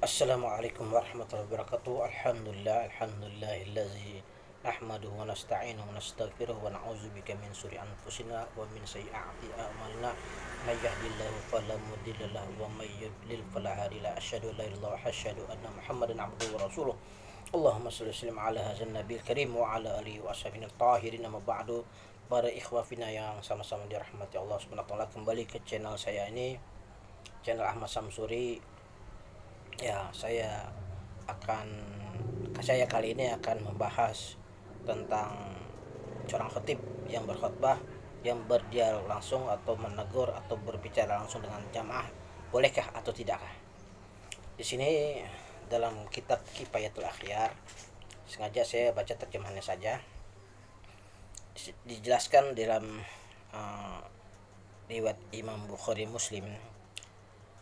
Assalamualaikum warahmatullahi wabarakatuh. Alhamdulillahillazi nahmaduhu wa nasta'inuhu wa nastaghfiruh wa na'udzubika min syururi anfusina wa min sayyiati a'malina. May yahdihillahu fala mudilla lahu wa may yudlil fala hadiya lahu. Asyhadu an la ilaha illallah wa asyhadu anna Muhammadan abduhu wa rasuluh. Allahumma shalli wa sallim ala hadzal nabiyil karim wa ala alihi wa ashabihi tahirin. Amma ba'du. Para ikhwafina yang sama-sama dirahmati Allah Subhanahu wa taala, kembali ke channel saya ini, channel Ahmad Samsuri. Ya, saya kali ini akan membahas tentang seorang khatib yang berkhutbah, yang berdialog langsung atau menegur atau berbicara langsung dengan jamaah, bolehkah atau tidakkah? Di sini dalam kitab Kifayatul Akhyar, sengaja saya baca terjemahannya saja. Dijelaskan dalam riwayat Imam Bukhari Muslim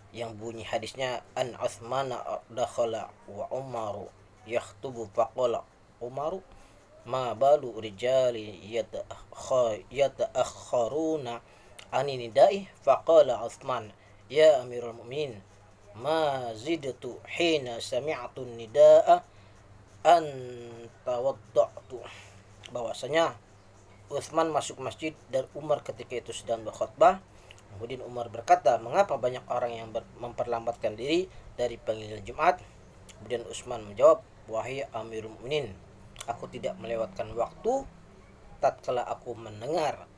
yang bunyi hadisnya, an Utsman dakhala wa Umaru yakhutubu faqala Umaru ma balu rijali yata'akharuna ani nidai faqala Utsman ya amirul mu'minin ma zidtu hina sami'tu nidaa an tawadda'tu. Bahwasanya Utsman masuk masjid dan Umar ketika itu sedang berkhutbah. Kemudian Umar berkata, mengapa banyak orang yang memperlambatkan diri dari panggilan Jumat? Kemudian Utsman menjawab, wahai Amirul Mukminin, aku tidak melewatkan waktu tatkala aku mendengar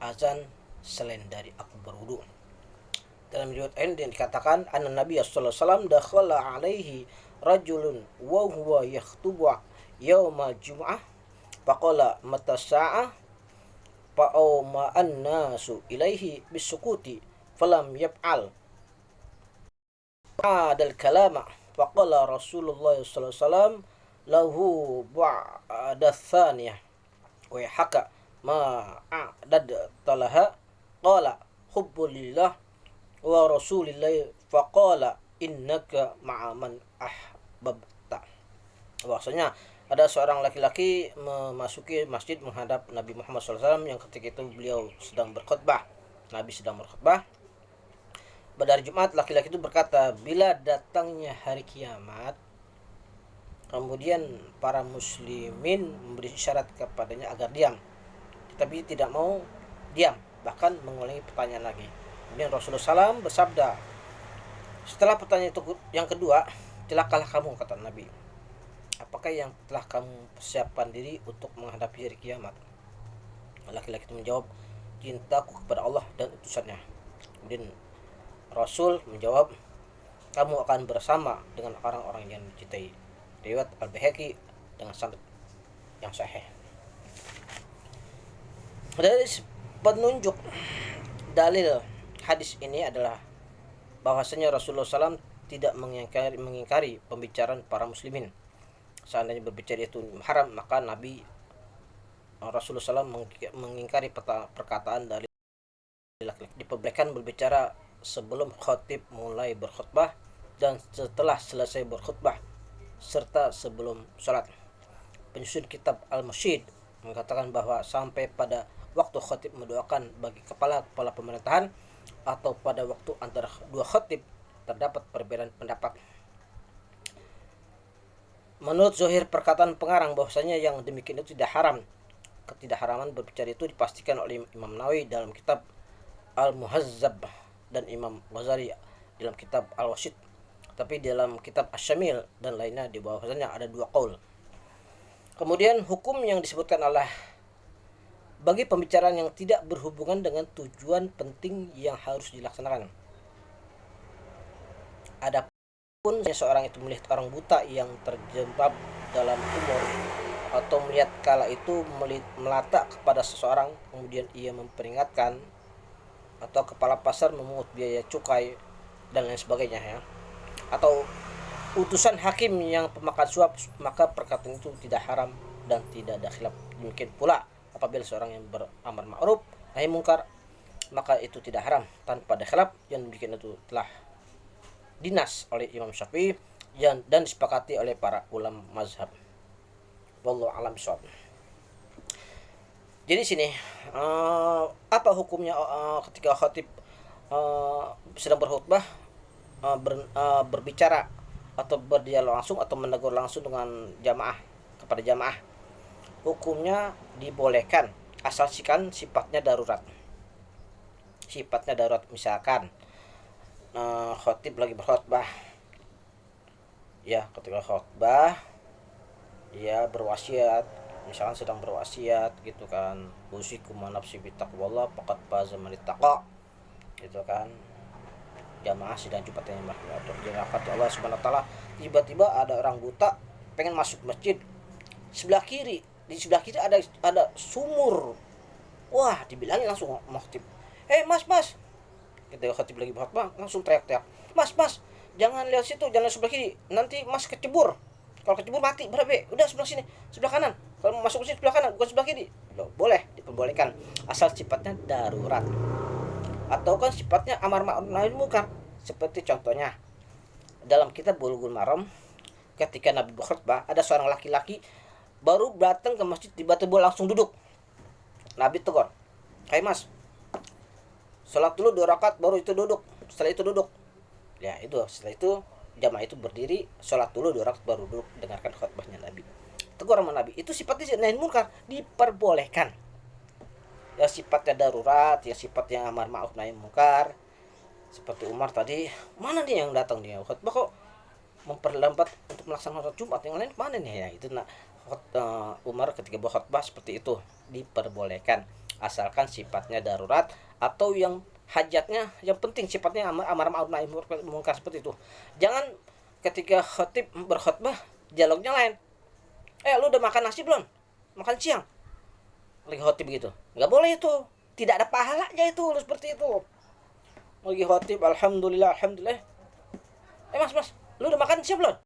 azan selain dari aku berwudu. Dalam riwayat lain dikatakan, anna Nabi sallallahu alaihi wasallam dakhala alaihi rajulun wa huwa yakhutubu yaumal jum'ah faqala mata sa'ah fa'awma an-nasu ilaihi bisukuti falam yaf'al adal kalama faqala Rasulullah sallallahu alaihi wasallam lahu ba'da thaniyah wa haka ma a'dad talaha qala hubbulillah wa rasulillah faqala innaka ma'aman ahbabta. Bahwasanya ada seorang laki-laki memasuki masjid menghadap Nabi Muhammad SAW yang ketika itu beliau sedang berkhutbah. Nabi sedang berkhutbah. Pada hari Jumat, laki-laki itu berkata, bila datangnya hari kiamat, kemudian para muslimin memberi isyarat kepadanya agar diam, tetapi tidak mau diam, bahkan mengulangi pertanyaan lagi. Kemudian Rasulullah SAW bersabda, setelah pertanyaan itu yang kedua, celakalah kamu, kata Nabi. Apakah yang telah kamu persiapkan diri untuk menghadapi hari kiamat? Laki-laki itu menjawab, cintaku kepada Allah dan utusannya. Kemudian Rasul menjawab, kamu akan bersama dengan orang-orang yang dicintai. Riwayat Al-Baihaqi dengan sanad yang sahih. Dari penunjuk dalil hadis ini adalah bahwasanya Rasulullah SAW tidak mengingkari pembicaraan para muslimin. Seandainya berbicara itu haram, maka Nabi Rasulullah SAW mengingkari perkataan dari laki-laki. Diperbolehkan berbicara sebelum khatib mulai berkhutbah dan setelah selesai berkhutbah serta sebelum sholat. Penyusun kitab Al-Mursyid mengatakan bahwa sampai pada waktu khatib mendoakan bagi kepala-kepala pemerintahan atau pada waktu antara dua khatib terdapat perbedaan pendapat. Menurut zahir perkataan pengarang bahwasanya yang demikian itu tidak haram. Ketidakharaman berbicara itu dipastikan oleh Imam Nawawi dalam kitab Al-Muhazzab dan Imam Ghazali dalam kitab Al-Wasit. Tapi dalam kitab Asy-Syamil dan lainnya di bahwasanya ada dua qaul. Kemudian hukum yang disebutkan adalah bagi pembicaraan yang tidak berhubungan dengan tujuan penting yang harus dilaksanakan. Adapun seorang itu melihat orang buta yang terjebak dalam sumur atau melihat kala itu melata kepada seseorang, kemudian ia memperingatkan, atau kepala pasar memungut biaya cukai dan lain sebagainya ya, atau utusan hakim yang pemakan suap, maka perkataan itu tidak haram dan tidak ada khilaf. Demikian pula apabila seorang yang beramar ma'ruf nahi mungkar, maka itu tidak haram tanpa ada khilaf, yang demikian itu telah dinas oleh Imam Syafi'i dan disepakati oleh para ulama mazhab. Wallahu a'lam bishawab. Jadi sini apa hukumnya ketika khatib sedang berkhutbah berbicara atau berdialog langsung atau menegur langsung dengan jamaah, kepada jamaah, hukumnya dibolehkan asalkan sifatnya darurat. Sifatnya darurat, misalkan khotib lagi berkhotbah, ya ketika khotbah ya berwasiat, misalkan sedang berwasiat gitu kan, usikum wa nafsi bittaqwallah faqad faza man ittaqa, gitu kan. Jamaah sidang Jumat yang dirahmati Allah Subhanahu wa taala, tiba-tiba ada orang buta pengen masuk masjid. Sebelah kiri, di sebelah kiri ada sumur. Wah, dibilangin langsung khotib. Mas, mas. Ketika khotib lagi berkhotbah langsung teriak-teriak. Mas, mas, jangan lihat situ, jangan lihat sebelah kiri. Nanti mas kecebur. Kalau kecebur mati, berapa? Udah sebelah sini, sebelah kanan. Kalau masuk ke sini sebelah kanan, bukan sebelah kiri. Loh, boleh, diperbolehkan asal sifatnya darurat. Atau kan sifatnya amar ma'ruf nahi munkar, seperti contohnya dalam kitab Bulughul Maram, ketika Nabi berkhutbah ada seorang laki-laki baru datang ke masjid, tiba-tiba langsung duduk. Nabi tegur, "Hai mas, sholat dulu 2 rakaat baru itu duduk." Setelah itu duduk. Ya itu, setelah itu jamaah itu berdiri, sholat dulu 2 rakaat baru duduk, dengarkan khutbahnya Nabi. Tegur sama Nabi, itu sifatnya nahi munkar, diperbolehkan. Ya sifatnya darurat, ya sifatnya amar ma'ruf nahi munkar. Seperti Umar tadi, mana dia yang datang dia khutbah kok memperlambat untuk melaksanakan sholat Jumat, yang lain mana nih ya. Itu Umar ketika berkhutbah seperti itu diperbolehkan asalkan sifatnya darurat atau yang hajatnya yang penting sifatnya amar ma'ruf nahi munkar, seperti itu. Jangan ketika khatib berkhutbah dialognya lain. Lu udah makan nasi belum? Makan siang. Lagi khotib begitu, nggak boleh itu, tidak ada pahalanya itu seperti itu. Lagi khotib alhamdulillah, mas, lu udah makan siap belum?